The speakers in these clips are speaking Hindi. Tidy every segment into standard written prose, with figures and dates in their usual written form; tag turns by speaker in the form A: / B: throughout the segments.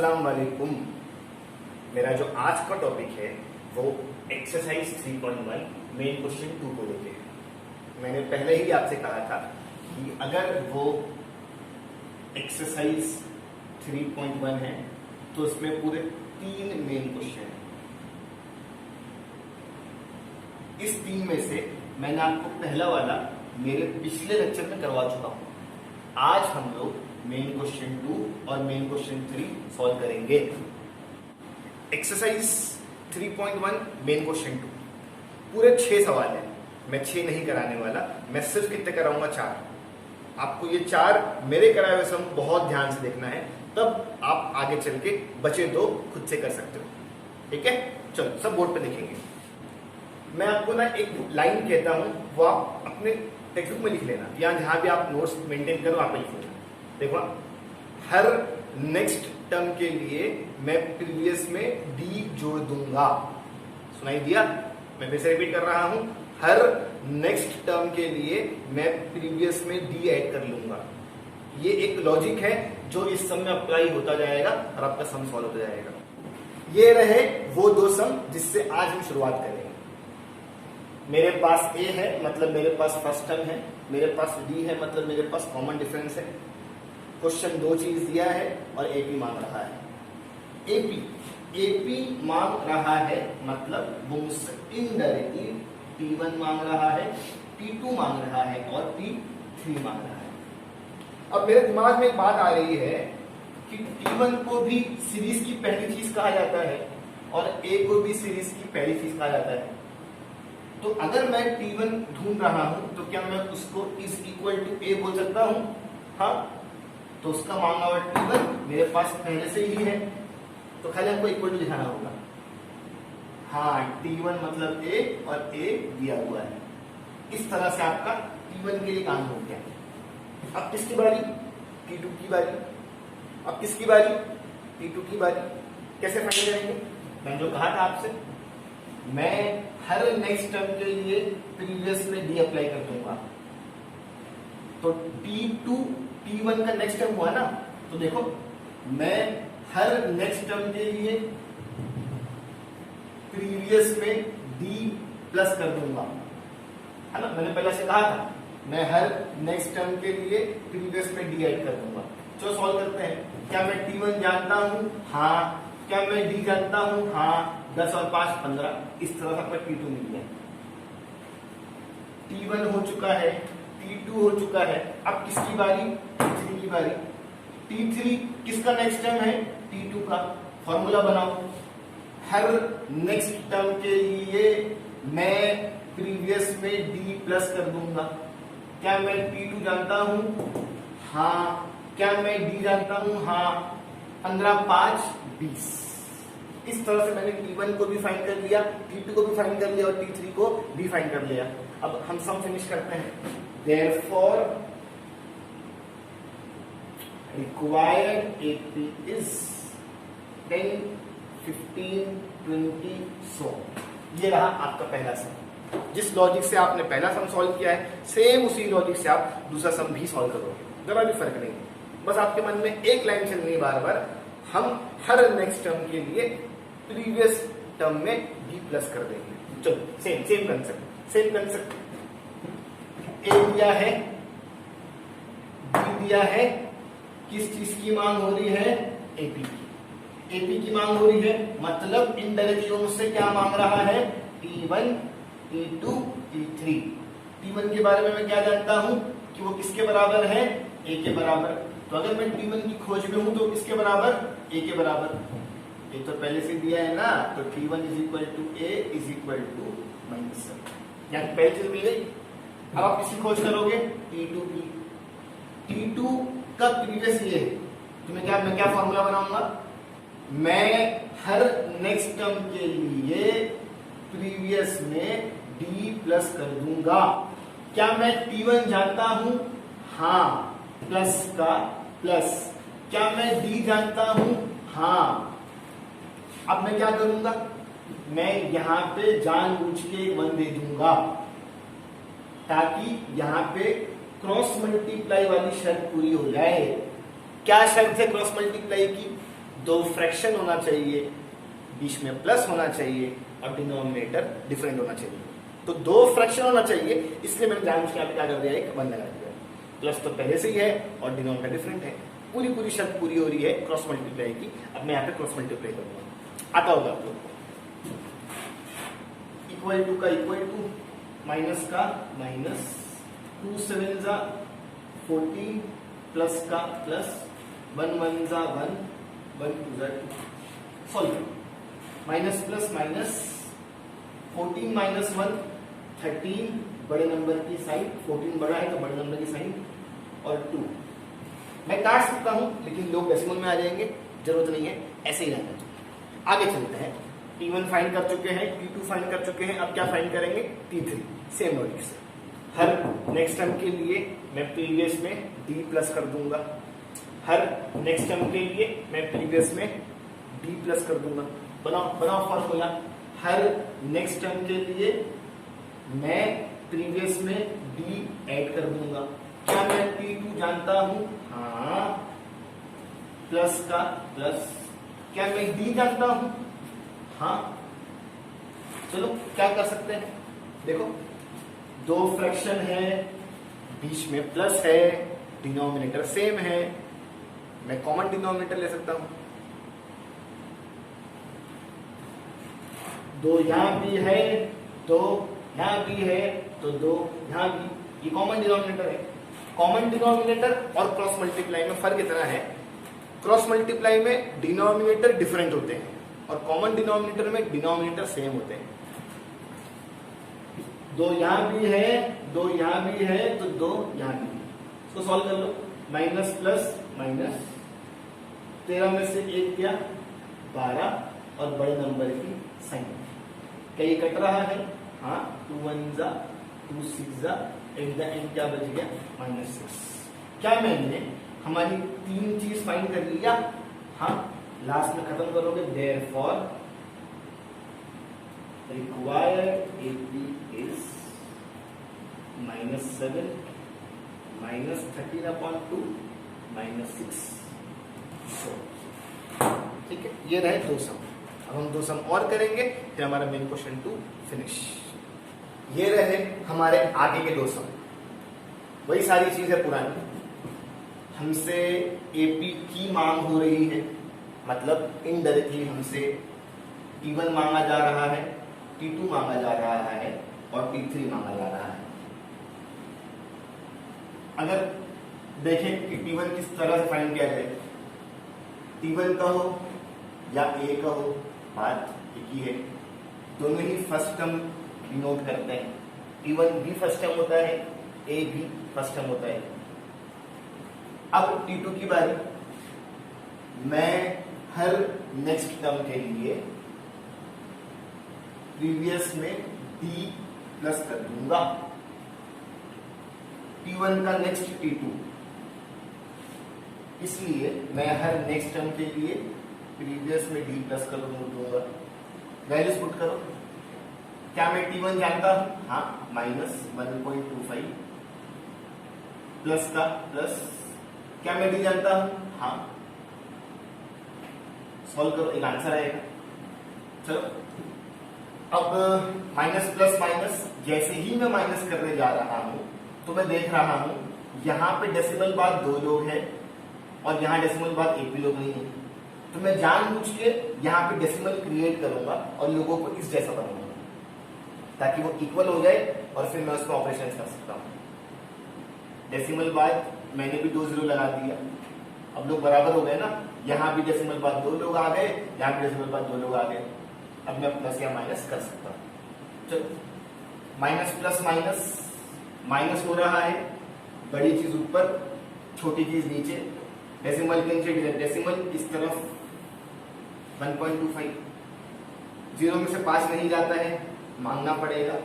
A: अस्सलाम वालेकुम। मेरा जो आज का टॉपिक है वो एक्सरसाइज 3.1 मेन क्वेश्चन 2 को लेके है। मैंने पहले ही आपसे कहा था कि अगर वो एक्सरसाइज 3.1 है तो उसमें पूरे 3 मेन क्वेश्चन हैं। इस 3 में से मैंने आपको पहला वाला मेरे पिछले लेक्चर में करवा चुका हूं। आज हम लोग मेन क्वेश्चन 2 और मेन क्वेश्चन 3 सॉल्व करेंगे। एक्सरसाइज 3.1 मेन क्वेश्चन 2 पूरे 6 सवाल है। मैं 6 नहीं कराने वाला, मैं सिर्फ कितने कराऊंगा 4। आपको ये 4 मेरे कराए हुए सम बहुत ध्यान से देखना है, तब आप आगे चल के बचे 2 खुद से कर सकते हो। ठीक है, चलो सब बोर्ड पे देखेंगे। मैं आपको ना एक लाइन कहता हूं, वो आप अपने टेक्स्ट बुक में लिख लेना, या जहां भी आप नोट्स मेंटेन करो आप लिख लेना। देखो, हर नेक्स्ट टर्म के लिए मैं प्रीवियस में डी जोड़ दूंगा। सुनाई दिया? मैं फिर से रिपीट कर रहा हूं, हर नेक्स्ट टर्म के लिए मैं प्रीवियस में डी ऐड कर लूंगा। ये एक लॉजिक है जो इस सम में अप्लाई होता जाएगा और आपका सम सॉल्व होता जाएगा। ये रहे वो 2 सम जिससे आज हम शुरुआत करेंगे। मेरे पास ए है, मतलब मेरे पास फर्स्ट टर्म है। मेरे पास डी है, मतलब मेरे पास कॉमन डिफरेंस है। क्वेश्चन 2 चीज दिया है और एपी मांग रहा है। एपी मांग रहा है, मतलब वो मुझसे इनडायरेक्टली P1 मांग रहा है, P2 मांग रहा है और P3 मांग रहा है। अब मेरे दिमाग में एक बात आ रही है कि T1 को भी सीरीज की पहली चीज कहा जाता है और A को भी सीरीज की पहली चीज कहा जाता है। तो अगर मैं T1 ढूंढ रहा हूं तो क्या मैं उसको इज इक्वल टू A बोल सकता हूं? हाँ, तो उसका मांगा हुआ T1 मेरे पास पहले से ही है, तो खाली हमको इक्वल टू दिखाना होगा। हाँ, T1 मतलब A और A दिया हुआ है। इस तरह से आपका T1 के लिए काम हो गया। अब किसकी बारी? T2 की बारी। अब किसकी बारी? T2 की बारी। कैसे फाइंड करेंगे? मैंने जो कहा था आपसे, मैं हर नेक्स्ट टर्म के लिए प्रीवियस में डी अप्लाई कर दूंगा। तो T2 T1 का नेक्स्ट टर्म हुआ ना, तो देखो मैं हर नेक्स्ट टर्म के लिए प्रीवियस में डी प्लस कर दूंगा, है ना। मैंने पहले से कहा था मैं हर नेक्स्ट टर्म के लिए प्रीवियस में डी ऐड कर दूंगा। चलो सॉल्व करते हैं। क्या मैं T1 जानता हूं? हाँ। क्या मैं डी जानता हूं? हाँ। 10 और 5 15। इस तरह से आपका T2 मिल गया। T1 हो चुका है, T2 हो चुका है। अब किसकी बारी? T3 की बारी। T3 किसका नेक्स्ट टर्म है? T2 का। फॉर्मूला बनाओ। हर नेक्स्ट टर्म के लिए मैं प्रीवियस में डी प्लस कर दूंगा। क्या मैं T2 जानता हूं? हाँ। क्या मैं डी जानता हूं? हाँ। 15 5 20। इस तरह से मैंने T1 को भी फाइंड कर लिया, T2 को भी फाइंड कर लिया और T3 को भी फाइंड कर लिया। अब हम सम फिनिश करते हैं। Therefore, required AP is 10, 15, 20, so। ये रहा आपका पहला सम। जिस लॉजिक से आपने पहला सम सॉल्व किया है, सेम उसी लॉजिक से आप दूसरा सम भी सॉल्व करोगे। जरा भी फर्क नहीं। बस आपके मन में एक लाइन चलनी है बार बार, हम हर नेक्स्ट टर्म के लिए प्रीवियस टर्म में डी प्लस कर देंगे। चलो सेम कंसेप्ट। ए दिया है, बी दिया है, किस चीज की मांग हो रही है? एपी की। एपी की मांग हो रही है, मतलब इनडायरेक्टली मुझसे क्या मांग रहा है? T1, T2, T3। T1 के बारे में मैं क्या जानता हूं कि वो किसके बराबर है? A के बराबर। तो अगर मैं T1 की खोज में हूं तो किसके बराबर? A के बराबर। ये तो पहले से दिया है ना, तो T1 is equal to A is equal to minus. यहाँ पहली चीज मिल गई। अब आप किसी खोज करोगे? T2 की। T2 का प्रीवियस ये है, तो मैं क्या फॉर्मूला बनाऊंगा? मैं हर नेक्स्ट टर्म के लिए प्रीवियस में डी प्लस कर दूंगा। क्या मैं T1 जानता हूं? हाँ, प्लस का प्लस। क्या मैं डी जानता हूं? हाँ। अब मैं क्या करूंगा? मैं यहां पे जानबूझ के 1 दे दूंगा ताकि यहां पे क्रॉस मल्टीप्लाई वाली शर्त पूरी हो जाए। क्या शर्त है क्रॉस मल्टीप्लाई की? दो फ्रैक्शन होना चाहिए, बीच में प्लस होना चाहिए और डिनोमिनेटर डिफरेंट होना चाहिए। तो दो फ्रैक्शन होना चाहिए, इसलिए मैंने जानबूझ के यहाँ पे क्या कर दिया, एक 1 लगा दिया। प्लस तो पहले से ही है और डिनोमिनेटर डिफरेंट है, पूरी शर्त पूरी हो रही है क्रॉस मल्टीप्लाई की। अब मैं यहाँ पे क्रॉस मल्टीप्लाई करूंगा, आता होगा आप लोग। इक्वल टू का इक्वल टू, माइनस का माइनस, 2 7 जा 14, प्लस का प्लस, 1 1 जा 1, 1 2 जा 2। Solve, minus plus minus, 14 minus 1 13, बड़े नंबर की साइन, 14 बड़ा है तो बड़े नंबर की साइन, और 2। मैं काट सकता हूं लेकिन लोग डेसिमल में आ जाएंगे, जरूरत नहीं है, ऐसे ही रहना चाहिए। आगे चलते हैं, T1 फाइंड कर चुके हैं, T2 फाइंड कर चुके हैं, अब क्या फाइंड करेंगे, T3। सेम लॉजिक से हर नेक्स्ट टर्म के लिए मैं प्रीवियस में D प्लस कर दूंगा, हर नेक्स्ट टर्म के लिए मैं प्रीवियस में D प्लस कर दूंगा। बनाओ फॉर्मूला, हर नेक्स्ट टर्म के लिए मैं प्रीवियस में D ऐड कर दूंगा। क्या मैं T2 जानता हूं, हाँ, प्लस का प्लस। क्या मैं D जानता हूं, हाँ। चलो क्या कर सकते हैं, देखो दो फ्रैक्शन है, बीच में प्लस है, डिनोमिनेटर सेम है, मैं कॉमन डिनोमिनेटर ले सकता हूं। दो यहां भी है, दो यहां भी है, तो दो यहां भी, ये कॉमन डिनोमिनेटर है। कॉमन डिनोमिनेटर और क्रॉस मल्टीप्लाई में फर्क इतना है, क्रॉस मल्टीप्लाई में डिनोमिनेटर डिफरेंट होते हैं और कॉमन डिनोमिनेटर में डिनोमिनेटर सेम होते हैं। दो यहां भी है, दो यहां भी है, तो दो यहां भी है। इसको सॉल्व कर लो, माइनस प्लस माइनस, 13 में से 1 गया 12, और बड़े नंबर की साइन। क्या ये कट रहा है, हाँ, 2 1 जा 2 6 जा, एट द एंड क्या बच गया, -6। क्या मैंने हमारी तीन चीज फाइंड कर लिया, हाँ, लास्ट में खत्म करोगे, देयरफॉर रिक्वायर्ड AP is -7 -13/2 -6। ठीक है, ये रहे दो सम। अब हम दो सम और करेंगे, फिर हमारा मेन क्वेश्चन 2 फिनिश। ये रहे हमारे आगे के दो सम, वही सारी चीज है पुरानी। हमसे AP की मांग हो रही है, मतलब इनडायरेक्टली हमसे T1 मांगा जा रहा है, T2 मांगा जा रहा है और T3 मांगा जा रहा है। अगर देखें कि T1 किस तरह से फाइंड किया जाए, T1 का हो या A का हो, बात एक ही है, दोनों ही फर्स्ट टर्म डिनोट करते हैं। T1 भी फर्स्ट टर्म होता है, A भी फर्स्ट टर्म होता है। अब T2 की बारी, मैं हर नेक्स्ट टर्म के लिए प्रीवियस में D प्लस कर दूंगा। T1 का नेक्स्ट T2, इसलिए मैं हर नेक्स्ट टर्म के लिए प्रीवियस में D प्लस कर दूंगा। वैल्यूज पुट करो, क्या मैं T1 जानता हूं, हाँ, -1.25, प्लस का प्लस। क्या मैं D जानता हूं, हाँ, सॉल्व करो, एक आंसर आएगा। चलो अब माइनस प्लस माइनस, जैसे ही मैं माइनस करने जा रहा हूं तो मैं देख रहा हूं यहां पे डेसिमल बाद 2 लोग हैं और यहां डेसिमल बाद 1 भी लोग नहीं है, तो मैं जानबूझ के यहां पे डेसिमल क्रिएट करूंगा और लोगों को इस जैसा बनाऊंगा ताकि वो इक्वल हो जाए और फिर मैं उसमें ऑपरेशन कर सकता हूं। डेसिमल बाद मैंने भी 2 0 लगा दिया, अब लोग बराबर हो गए ना, यहां भी डेसिमल बाद 2 लोग आ गए, यहां भी डेसिमल बाद 2 लोग आ गए। अब मैं प्लस या माइनस कर सकता हूं। चलो, माइनस प्लस माइनस, माइनस हो रहा है, बड़ी चीज ऊपर, छोटी चीज नीचे, डेसिमल के नीचे डेसिमल इस तरफ 1.25, 0 में से 5 नहीं जाता है, मांगना पड़ेगा।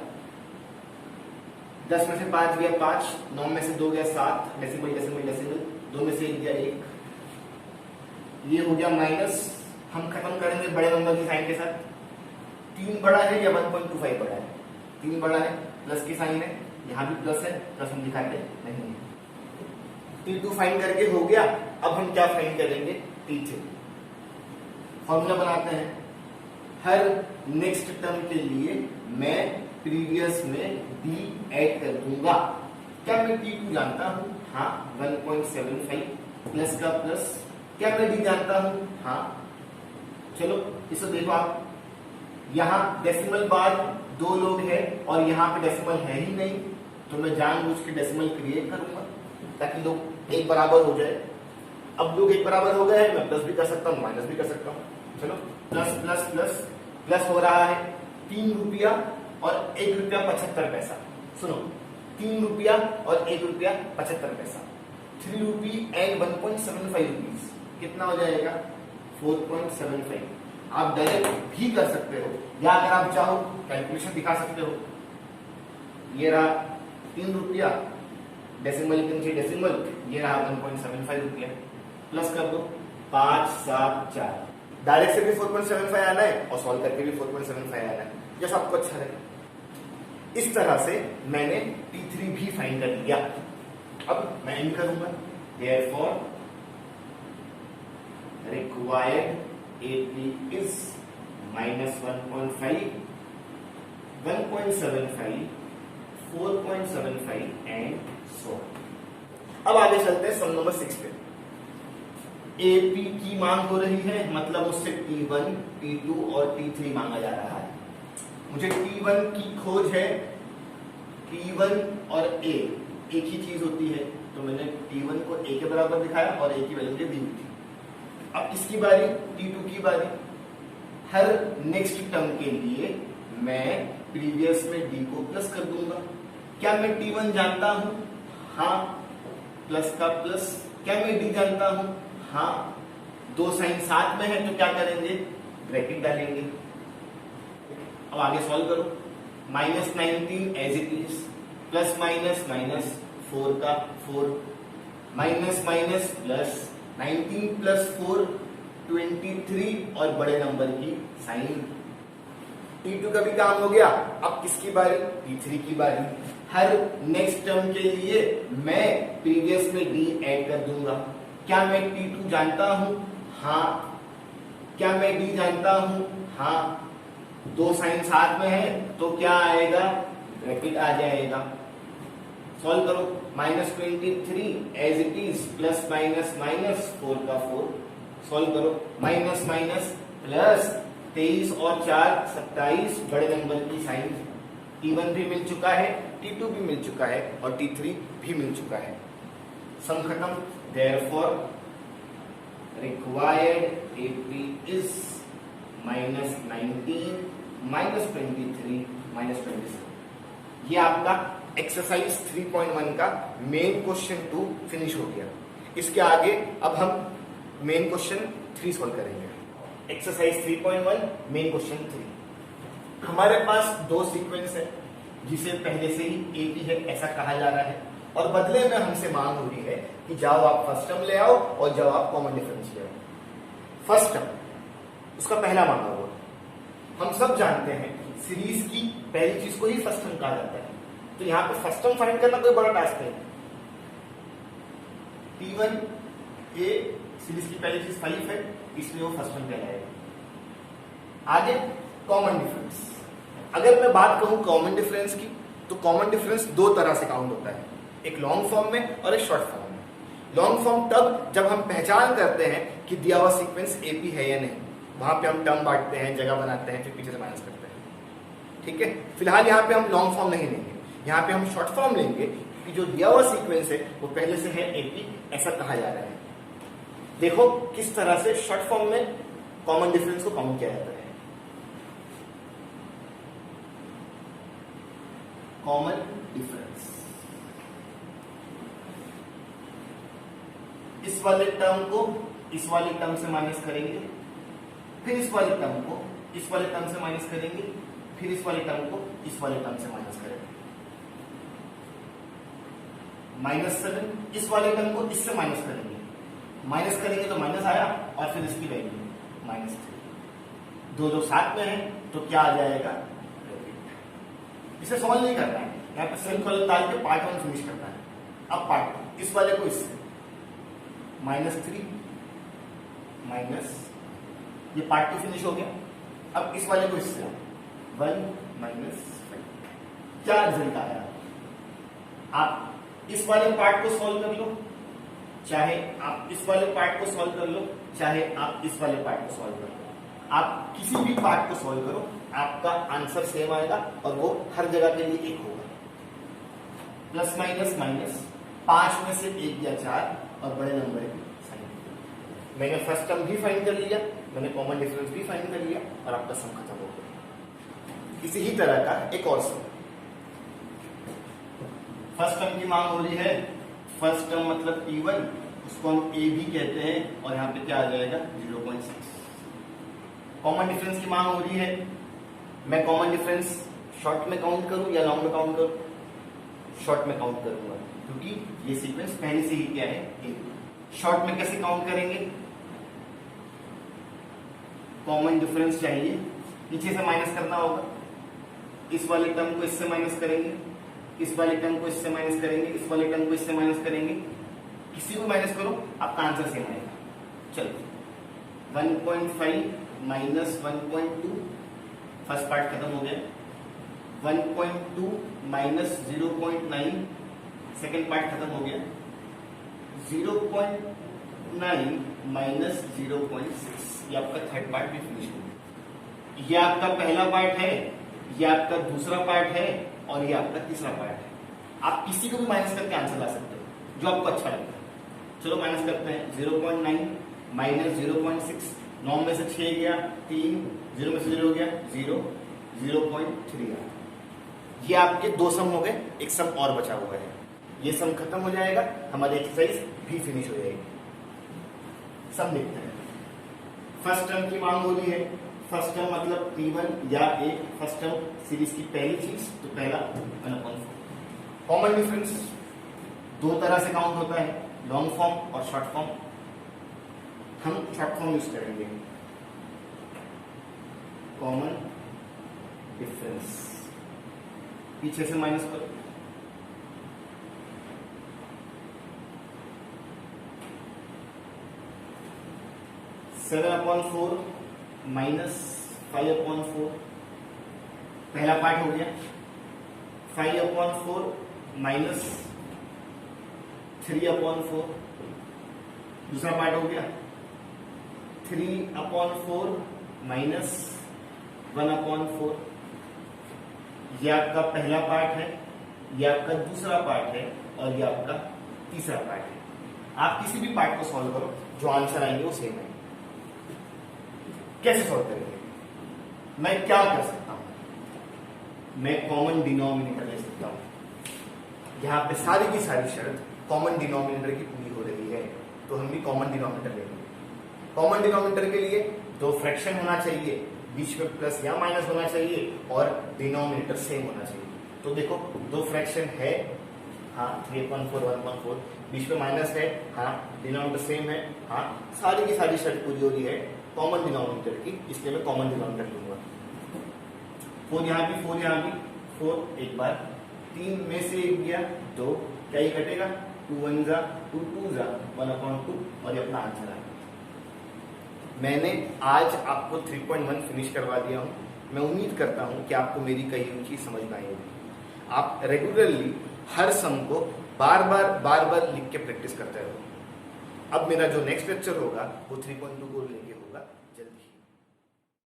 A: 10 में से 5 गया 5, 9 में से 2 गया 7, डेसिमल डेसिमल डेसिमल, 2 में से 1 गया 1, ये हो गया माइनस। हम खत्म करेंगे बड़े नंबर की साइन के साथ। 3 बड़ा है या 1.25 बड़ा है, 3 बड़ा है, प्लस की साइन है, यहाँ भी प्लस है, प्लस हम दिखाते नहीं है। T2 फाइंड करके हो गया, अब हम क्या फाइंड करेंगे, T3। फॉर्मूला बनाते हैं। हर नेक्स्ट टर्म के लिए मैं प्रीवियस में डी ऐड कर दूंगा। क्या मैं T2 जानता हूं? हाँ, 1.75 प्लस का प्लस। क्या मैं D जानता हूं? हाँ। चलो इसे देखो आप, यहां डेसिमल बाद 2 लोग हैं और यहाँ पे डेसिमल है ही नहीं, तो मैं जानबूझ के डेसिमल क्रिएट करूंगा ताकि लोग एक बराबर हो जाए। अब लोग एक बराबर हो गए हैं, मैं प्लस भी कर सकता हूँ, माइनस भी कर सकता हूँ। चलो प्लस प्लस प्लस प्लस हो रहा है 3 रुपया और 1 रुपया 75 पैसा। सुनो, 3 रुपया और 1 रुपया 75 पैसा, 3 रुपी एंड 1.75 रुपीज, कितना हो जाएगा? 4.75। आप डायरेक्ट भी कर सकते हो या अगर आप चाहो कैलकुलेशन दिखा सकते हो। ये रहा 3 रुपया, डेसिमल के नीचे डेसिमल, ये रहा 1.75 रुपया, प्लस कर दो 5 7 4। डायरेक्ट से भी 4.75 आना है और सॉल्व करके भी 4.75 आना है, जैसा आपको अच्छा लगे। इस तरह से मैंने T3 भी फाइंड कर लिया। अब मैं एंड करूंगा, therefore required AP is minus 1.5, 1.75, 4.75 and so on। अब आगे चलते हैं सम नंबर 6 पे। AP की मांग हो रही है, मतलब उससे T1, T2 और T3 मांगा जा रहा है। मुझे T1 की खोज है, T1 और A एक ही चीज होती है, तो मैंने T1 को A के बराबर दिखाया और A की वैल्यू मुझे दी हुई थी। अब किसकी बारी? T2 की बारी। हर नेक्स्ट टर्म के लिए मैं प्रीवियस में D को प्लस कर दूंगा। क्या मैं T1 जानता हूं? हाँ, प्लस का प्लस। क्या मैं D जानता हूं? हाँ। 2 साइन साथ में है तो क्या करेंगे? ब्रैकेट डालेंगे। अब आगे सॉल्व करो। -19 as it is, plus minus minus 4 का 4, माइनस माइनस प्लस, 19 प्लस 4 23 और बड़े नंबर की साइन। T2 का भी काम हो गया। अब किसकी बारी? T3 की बारी। हर नेक्स्ट टर्म के लिए मैं प्रीवियस में D ऐड कर दूंगा। क्या मैं T2 जानता हूं? हाँ। क्या मैं D जानता हूं? हाँ। 2 साइन साथ में है तो क्या आएगा? ब्रैकेट आ जाएगा। सॉल्व करो। -23 as it is, plus minus minus 4 का 4। सॉल्व करो। माइनस माइनस प्लस, 23 और 4 27, बड़े नंबर की साइन। T1 भी मिल चुका है, T2 भी मिल चुका है और T3 भी मिल चुका है। सम खत्म। Therefore required AP is -19, -23, -27। ये आपका एक्सरसाइज 3.1 का मेन क्वेश्चन 2 फिनिश हो गया। इसके आगे अब हम मेन क्वेश्चन 3 सॉल्व करेंगे। Exercise 3.1 main question 3। हमारे पास 2 सीक्वेंस है जिसे पहले से ही AP है ऐसा कहा जा रहा है और बदले में हमसे मांग हो रही है कि जाओ आप फर्स्ट टर्म ले आओ और जाओ आप कॉमन डिफरेंस ले आओ। फर्स्ट टर्म उसका पहला मांगा हुआ। हम सब जानते हैं सीरीज की पहली चीज को ही फर्स्ट टर्म कहा जाता है, तो यहाँ पे फर्स्ट टर्म फाइंड करना कोई बड़ा टास्क है। T1 A सीरीज की पहली चीज 5 है, इसलिए वो फर्स्ट टर्म कहलाएगा। आगे कॉमन डिफरेंस। अगर मैं बात कहूं कॉमन डिफरेंस की, तो कॉमन डिफरेंस 2 तरह से काउंट होता है, एक लॉन्ग फॉर्म में और एक शॉर्ट फॉर्म में। लॉन्ग फॉर्म तब जब हम पहचान करते हैं कि दिया हुआ सीक्वेंस AP है या नहीं, वहां पे हम टर्म बांटते हैं, जगह बनाते हैं, फिर पीछे से माइनस करते हैं। ठीक है, फिलहाल यहाँ पे हम लॉन्ग फॉर्म नहीं लेंगे, यहाँ पे हम शॉर्ट फॉर्म लेंगे कि जो दिया हुआ सीक्वेंस है वो पहले से है AP ऐसा कहा जा रहा है। देखो किस तरह से शॉर्ट फॉर्म में कॉमन डिफरेंस को काउंट किया जाता है। कॉमन डिफरेंस, इस वाले टर्म को इस वाले टर्म से माइनस करेंगे, फिर इस वाले टर्म को इस वाले टर्म से माइनस करेंगे, फिर इस वाले टर्म को इस वाले टर्म से माइनस करेंगे। -7 इस वाले टर्म को इससे माइनस करेंगे, माइनस करेंगे तो माइनस आया और फिर इसकी वैल्यू -3। दो साथ में है तो क्या आ जाएगा? इसे सॉल्व नहीं करना है, यहाँ पे सेम कॉलम डाल के पार्ट 1 फिनिश करना है। अब पार्ट 2 इस वाले को इससे -3 -, ये पार्ट 2 फिनिश हो गया। अब इस वाले को इससे 1 माइनस 5 क्या रिजल्ट आया? आप इस वाले पार्ट को सॉल्व कर लो, चाहे आप इस वाले पार्ट को सॉल्व कर लो, चाहे आप इस वाले पार्ट को सॉल्व कर लो। आप किसी भी पार्ट को सॉल्व करो, आपका आंसर सेम आएगा और वो हर जगह के लिए एक होगा। प्लस माइनस माइनस 5 में से 1 या 4 और बड़े नंबर की साइन। मैंने फर्स्ट टर्म भी फाइंड कर लिया, मैंने कॉमन डिफरेंस भी फाइंड कर लिया और आपका सम खत्म हो गया। इसी ही तरह का एक और सम, फर्स्ट टर्म की मांग हो रही है। फर्स्ट टर्म मतलब P1, उसको हम A भी कहते हैं और यहाँ पे क्या आ जाएगा 0.6। कॉमन डिफरेंस की मांग हो रही है। मैं कॉमन डिफरेंस शॉर्ट में काउंट करूं या लॉन्ग में काउंट करूं? शॉर्ट में काउंट करूंगा क्योंकि ये सीक्वेंस पहले से ही क्या है। शॉर्ट में कैसे काउंट करेंगे? कॉमन डिफरेंस चाहिए, पीछे से माइनस करना होगा। इस वाले टर्म को इससे माइनस करेंगे, इस वाले टर्म को इससे माइनस करेंगे, इस वाले टर्म को इससे माइनस करेंगे। किसी को माइनस करो, आपका आंसर सेम आएगा। चलो 1.5 माइनस 1.2, फर्स्ट पार्ट खत्म हो गया। 1.2 माइनस 0.9, सेकेंड पार्ट खत्म हो गया। 0.9 माइनस 0.6, ये आपका थर्ड पार्ट भी फिनिश हो गया। ये आपका पहला पार्ट है, ये आपका दूसरा पार्ट है और ये आपका तीसरा पार्ट है। आप किसी को भी माइनस करके आंसर ला सकते हो जो आपको अच्छा लगता है। चलो माइनस करते हैं। 0.9 माइनस 0.6, 9 में से 6 गया 3, 0 में से 0 हो गया 0, 0.3 आया। ये आपके 2 सम हो गए, एक सम और बचा हुआ है। ये सम खत्म हो जाएगा, हमारी एक्सरसाइज भी फिनिश हो जाएगी। सम लिखते हैं। फर्स्ट टर्म की मांग हो रही है। फर्स्ट टर्म मतलब P1 या A, फर्स्ट टर्म सीरीज की पहली चीज, तो पहला 1/4। कॉमन डिफरेंस 2 तरह से काउंट होता है, लॉन्ग फॉर्म और शॉर्ट फॉर्म। हम शॉर्ट फॉर्म यूज करेंगे। कॉमन डिफरेंस, पीछे से माइनस करो, (7/4 माइनस 5/4), पहला पार्ट हो गया। 5/4 माइनस 3/4, दूसरा पार्ट हो गया। 3/4 माइनस 1/4, ये आपका पहला पार्ट है, ये आपका दूसरा पार्ट है और ये आपका तीसरा पार्ट है। आप किसी भी पार्ट को सॉल्व करो, जो आंसर आएंगे वो सेम है। कैसे सॉल्व करेंगे? मैं क्या कर सकता हूं? मैं कॉमन डिनोमिनेटर ले सकता हूं। यहां पे सारी की सारी शर्त कॉमन डिनोमिनेटर की पूरी हो रही है, तो हम भी कॉमन डिनोमिनेटर लेंगे। कॉमन डिनोमिनेटर के लिए 2 फ्रैक्शन होना चाहिए, बीच में प्लस या माइनस होना चाहिए और डिनोमिनेटर सेम होना चाहिए। तो देखो 2 फ्रैक्शन है, हाँ 3/4 1/4, बीच में माइनस है, हाँ डिनोमिनेटर सेम है, हाँ सारी की सारी शर्त पूरी हो रही है कॉमन डिनोमिनेटर की, इसलिए मैं कॉमन डिनोमिनेटर लूंगा। 4 यहाँ भी, 4 यहाँ भी, 4 एक बार, 3 में से 1 गया 2, क्या ही कटेगा 2 1 जा 2 2 जा 1/2 और ये अपना आंसर है। मैंने आज आपको 3.1 फिनिश करवा दिया हूं। मैं उम्मीद करता हूं कि आपको मेरी कही हुई चीज समझ में आई होगी। आप रेगुलरली हर सम को बार बार लिख के प्रैक्टिस करते रहो। अब मेरा जो नेक्स्ट लेक्चर होगा वो 3.2 को लेके होगा जल्दी।